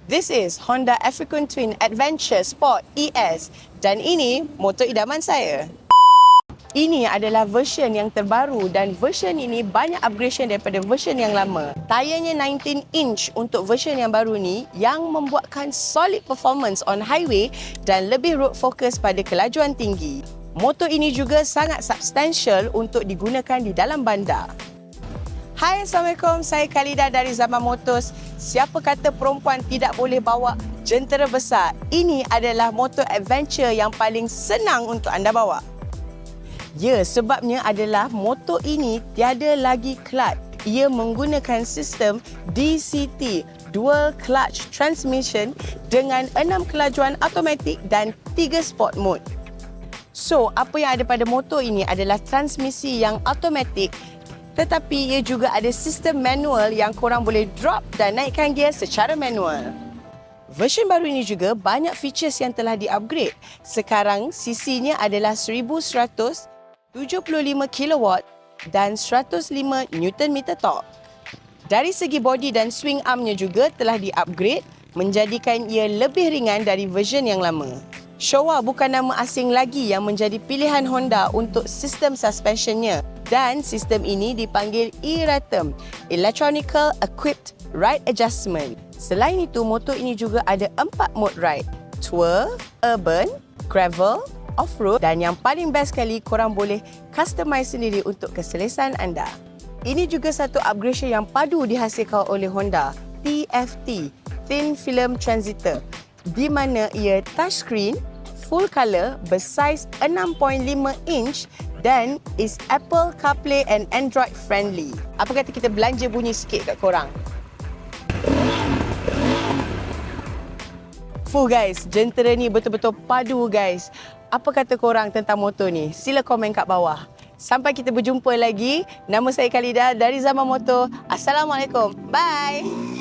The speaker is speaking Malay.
This is Honda African Twin Adventure Sport ES dan ini motor idaman saya. Ini adalah version yang terbaru dan version ini banyak upgradation daripada version yang lama. Tayarnya 19 inch untuk version yang baru ni yang membuatkan solid performance on highway dan lebih road focus pada kelajuan tinggi. Motor ini juga sangat substantial untuk digunakan di dalam bandar. Hai, Assalamualaikum. Saya Khalida dari Zaman Motors. Siapa kata perempuan tidak boleh bawa jentera besar? Ini adalah motor adventure yang paling senang untuk anda bawa. Ya, sebabnya adalah motor ini tiada lagi clutch. Ia menggunakan sistem DCT, Dual Clutch Transmission dengan 6 kelajuan automatik dan 3 sport mode. So, apa yang ada pada motor ini adalah transmisi yang automatik, tetapi ia juga ada sistem manual yang korang boleh drop dan naikkan gear secara manual. Version baru ini juga banyak features yang telah di-upgrade. Sekarang CC-nya adalah 1175 kW dan 105 Nm torque. Dari segi body dan swing armnya juga telah di-upgrade menjadikan ia lebih ringan dari version yang lama. Showa bukan nama asing lagi yang menjadi pilihan Honda untuk sistem suspensionnya. Dan sistem ini dipanggil e-Rhythm, Electronical Equipped Ride Adjustment. Selain itu, motor ini juga ada 4 mode ride. Tour, Urban, Gravel, Off-Road dan yang paling best sekali, korang boleh customize sendiri untuk keselesan anda. Ini juga satu upgradation yang padu dihasilkan oleh Honda, TFT, Thin Film Transistor, di mana ia touchscreen, full color, bersaiz 6.5 inch dan is Apple CarPlay and Android friendly. Apa kata kita belanja bunyi sikit kat korang? Fuh guys, jentera ni betul-betul padu guys. Apa kata korang tentang motor ni? Sila komen kat bawah. Sampai kita berjumpa lagi. Nama saya Khalida dari Zaman Motor. Assalamualaikum. Bye.